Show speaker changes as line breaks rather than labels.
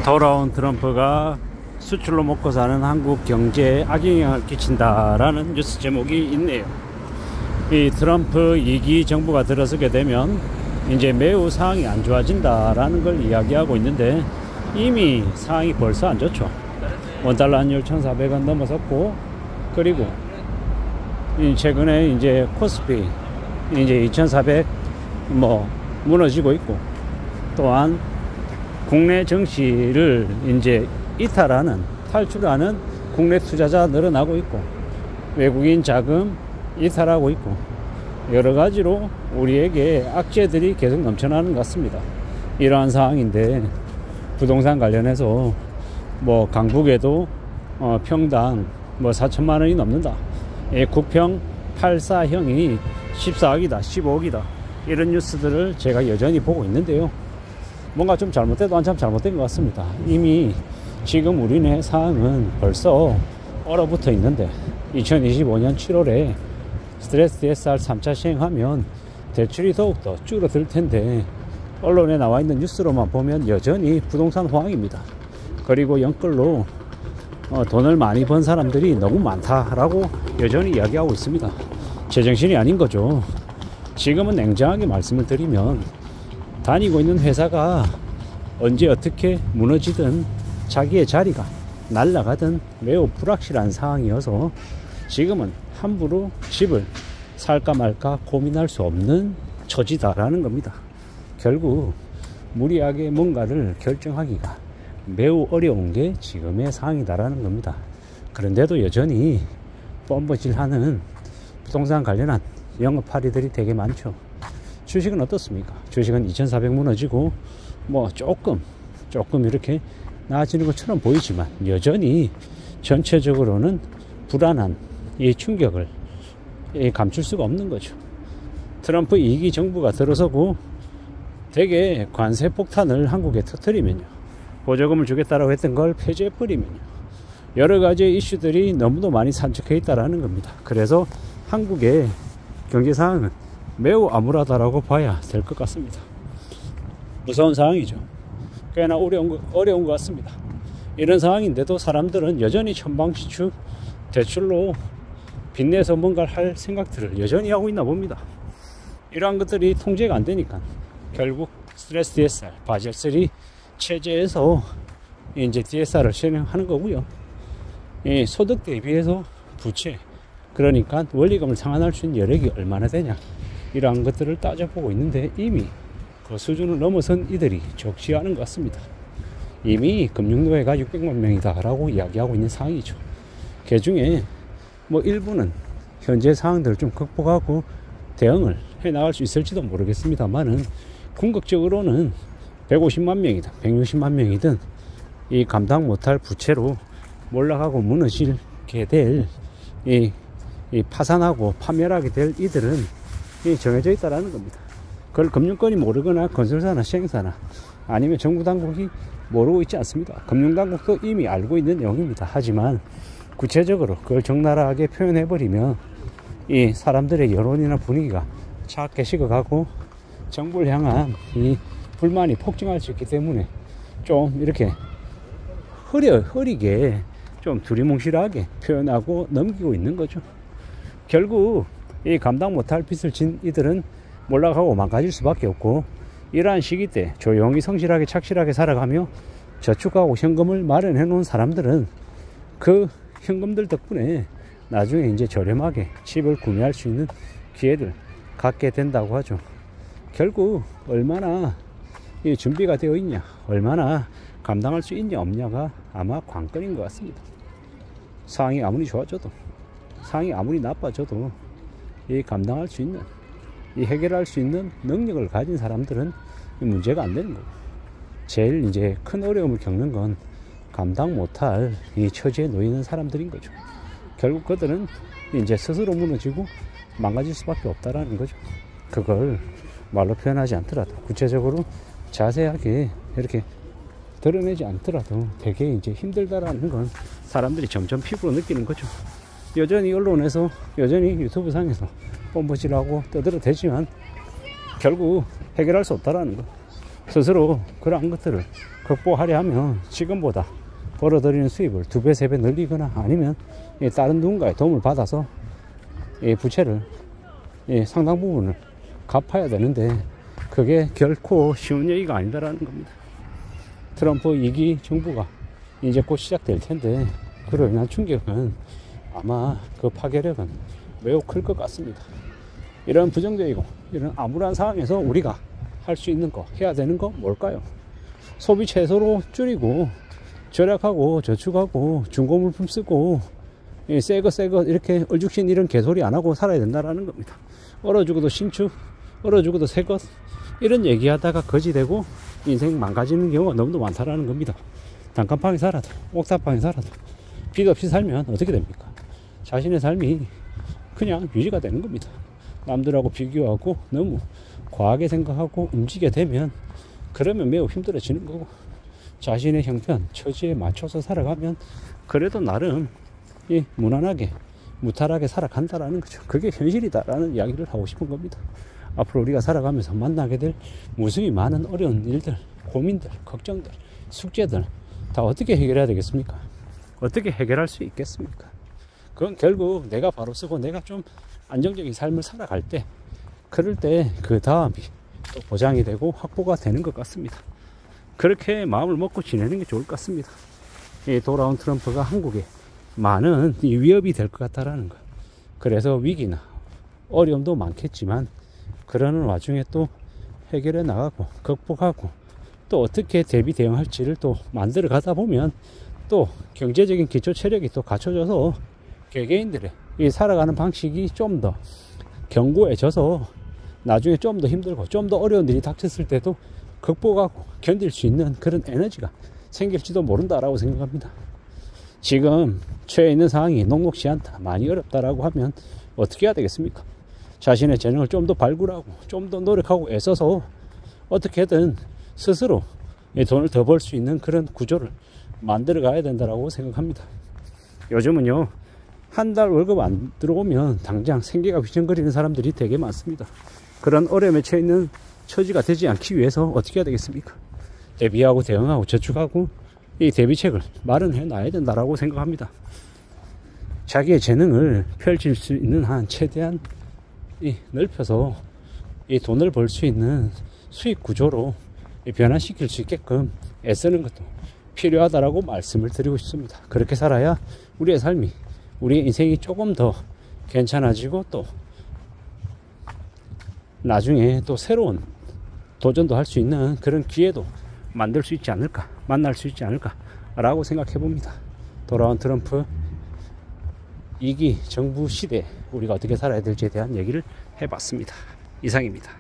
돌아온 트럼프가 수출로 먹고 사는 한국 경제에 악영향을 끼친다라는 뉴스 제목이 있네요. 이 트럼프 2기 정부가 들어서게 되면 이제 매우 상황이 안 좋아진다라는 걸 이야기하고 있는데, 이미 상황이 벌써 안 좋죠. 원달러 환율 1,400원 넘어섰고, 그리고 최근에 이제 코스피 이제 2,400 무너지고 있고, 또한 국내 증시를 이제 이탈하는, 탈출하는 국내 투자자 늘어나고 있고, 외국인 자금 이탈하고 있고, 여러 가지로 우리에게 악재들이 계속 넘쳐나는 것 같습니다. 이러한 상황인데, 부동산 관련해서 강북에도 평당 4천만 원이 넘는다, 국평 84형이 14억이다 15억이다, 이런 뉴스들을 제가 여전히 보고 있는데요. 뭔가 좀 잘못돼도 한참 잘못된 것 같습니다. 이미 지금 우리네 상황은 벌써 얼어붙어 있는데, 2025년 7월에 스트레스 DSR 3차 시행하면 대출이 더욱더 줄어들 텐데, 언론에 나와 있는 뉴스로만 보면 여전히 부동산 호황입니다. 그리고 연끌로 돈을 많이 번 사람들이 너무 많다라고 여전히 이야기하고 있습니다. 제정신이 아닌 거죠. 지금은 냉정하게 말씀을 드리면, 다니고 있는 회사가 언제 어떻게 무너지든 자기의 자리가 날아가든 매우 불확실한 상황이어서 지금은 함부로 집을 살까 말까 고민할 수 없는 처지다라는 겁니다. 결국 무리하게 뭔가를 결정하기가 매우 어려운 게 지금의 상황이다라는 겁니다. 그런데도 여전히 뻔뻔질하는 부동산 관련한 영업할의들이 되게 많죠. 주식은 어떻습니까? 주식은 2,400 무너지고 조금 이렇게 나아지는 것처럼 보이지만, 여전히 전체적으로는 불안한 이 충격을 감출 수가 없는 거죠. 트럼프 2기 정부가 들어서고 되게 관세 폭탄을 한국에 터뜨리면요, 보조금을 주겠다라고 했던 걸 폐지해버리면요, 여러 가지 이슈들이 너무도 많이 산적해 있다라는 겁니다. 그래서 한국의 경제 상황은 매우 암울하다라고 봐야 될 것 같습니다. 무서운 상황이죠. 꽤나 어려운 것 같습니다. 이런 상황인데도 사람들은 여전히 천방지축 대출로 빚내서 뭔가를 할 생각들을 여전히 하고 있나 봅니다. 이러한 것들이 통제가 안 되니까 결국 스트레스 DSR, 바젤 3 체제에서 이제 DSR을 실행하는 거고요. 소득 대비해서 부채, 그러니까 원리금을 상환할 수 있는 여력이 얼마나 되냐, 이러한 것들을 따져보고 있는데, 이미 그 수준을 넘어선 이들이 적시하는 것 같습니다. 이미 금융노예가 600만 명이다 라고 이야기하고 있는 상황이죠. 그 중에 일부는 현재 상황들을 좀 극복하고 대응을 해나갈 수 있을지도 모르겠습니다만은, 궁극적으로는 150만 명이든 160만 명이든 이 감당 못할 부채로 몰락하고 무너지게 될, 이 파산하고 파멸하게 될 이들은 정해져 있다라는 겁니다. 그걸 금융권이 모르거나 건설사나 시행사나 아니면 정부 당국이 모르고 있지 않습니다. 금융당국도 이미 알고 있는 내용입니다. 하지만 구체적으로 그걸 적나라하게 표현해버리면 이 사람들의 여론이나 분위기가 차갑게 식어가고 정부를 향한 이 불만이 폭증할 수 있기 때문에 좀 이렇게 흐리게 좀 두리뭉실하게 표현하고 넘기고 있는 거죠. 결국 이 감당 못할 빚을 진 이들은 몰락하고 망가질 수밖에 없고, 이러한 시기 때 조용히 성실하게 착실하게 살아가며 저축하고 현금을 마련해 놓은 사람들은 그 현금들 덕분에 나중에 이제 저렴하게 집을 구매할 수 있는 기회를 갖게 된다고 하죠. 결국 얼마나 준비가 되어 있냐, 얼마나 감당할 수 있냐 없냐가 아마 관건인 것 같습니다. 상황이 아무리 좋아져도, 상황이 아무리 나빠져도 이 감당할 수 있는, 이 해결할 수 있는 능력을 가진 사람들은 문제가 안 되는 거고, 제일 이제 큰 어려움을 겪는 건 감당 못할 이 처지에 놓이는 사람들인 거죠. 결국 그들은 이제 스스로 무너지고 망가질 수밖에 없다라는 거죠. 그걸 말로 표현하지 않더라도, 구체적으로 자세하게 이렇게 드러내지 않더라도 되게 이제 힘들다라는 건 사람들이 점점 피부로 느끼는 거죠. 여전히 언론에서, 여전히 유튜브 상에서 뻔뻔질하고 떠들어대지만 결국 해결할 수 없다라는 거. 스스로 그러한 것들을 극복하려 하면 지금보다 벌어들이는 수입을 2배, 3배 늘리거나 아니면 다른 누군가의 도움을 받아서 부채를 상당 부분을 갚아야 되는데 그게 결코 쉬운 얘기가 아니다라는 겁니다. 트럼프 2기 정부가 이제 곧 시작될 텐데 그로 인한 충격은 아마 그 파괴력은 매우 클 것 같습니다. 이런 부정적이고 이런 암울한 상황에서 우리가 할 수 있는 거, 해야 되는 거 뭘까요? 소비 최소로 줄이고 절약하고 저축하고 중고물품 쓰고 새거 이렇게 얼죽신 이런 개소리 안 하고 살아야 된다라는 겁니다. 얼어 죽어도 신축, 얼어 죽어도 새것 이런 얘기하다가 거지되고 인생 망가지는 경우가 너무도 많다라는 겁니다. 단칸방에 살아도 옥탑방에 살아도 빚 없이 살면 어떻게 됩니까? 자신의 삶이 그냥 유지가 되는 겁니다. 남들하고 비교하고 너무 과하게 생각하고 움직이게 되면 그러면 매우 힘들어지는 거고, 자신의 형편, 처지에 맞춰서 살아가면 그래도 나름 무난하게 무탈하게 살아간다라는 거죠. 그게 현실이다라는 이야기를 하고 싶은 겁니다. 앞으로 우리가 살아가면서 만나게 될 무수히 많은 어려운 일들, 고민들, 걱정들, 숙제들 다 어떻게 해결해야 되겠습니까? 어떻게 해결할 수 있겠습니까? 그건 결국 내가 바로 쓰고 내가 좀 안정적인 삶을 살아갈 때, 그럴 때 그 다음이 또 보장이 되고 확보가 되는 것 같습니다. 그렇게 마음을 먹고 지내는 게 좋을 것 같습니다. 돌아온 트럼프가 한국에 많은 위협이 될 것 같다라는 거. 그래서 위기나 어려움도 많겠지만 그러는 와중에 또 해결해 나가고 극복하고 또 어떻게 대비 대응할지를 또 만들어 가다 보면 또 경제적인 기초 체력이 또 갖춰져서 개개인들의 이 살아가는 방식이 좀 더 견고해져서 나중에 좀 더 힘들고 좀 더 어려운 일이 닥쳤을 때도 극복하고 견딜 수 있는 그런 에너지가 생길지도 모른다라고 생각합니다. 지금 처해 있는 상황이 녹록지 않다, 많이 어렵다라고 하면 어떻게 해야 되겠습니까? 자신의 재능을 좀 더 발굴하고 좀 더 노력하고 애써서 어떻게든 스스로 돈을 더 벌 수 있는 그런 구조를 만들어 가야 된다라고 생각합니다. 요즘은요, 한 달 월급 안 들어오면 당장 생계가 휘청거리는 사람들이 되게 많습니다. 그런 어려움에 처해 있는 처지가 되지 않기 위해서 어떻게 해야 되겠습니까? 대비하고 대응하고 저축하고 이 대비책을 마련해 놔야 된다라고 생각합니다. 자기의 재능을 펼칠 수 있는 한 최대한 넓혀서 이 돈을 벌 수 있는 수익 구조로 변화시킬 수 있게끔 애쓰는 것도 필요하다라고 말씀을 드리고 싶습니다. 그렇게 살아야 우리의 삶이, 우리의 인생이 조금 더 괜찮아지고 또 나중에 또 새로운 도전도 할 수 있는 그런 기회도 만들 수 있지 않을까, 만날 수 있지 않을까 라고 생각해 봅니다. 돌아온 트럼프 2기 정부 시대에 우리가 어떻게 살아야 될지에 대한 얘기를 해봤습니다. 이상입니다.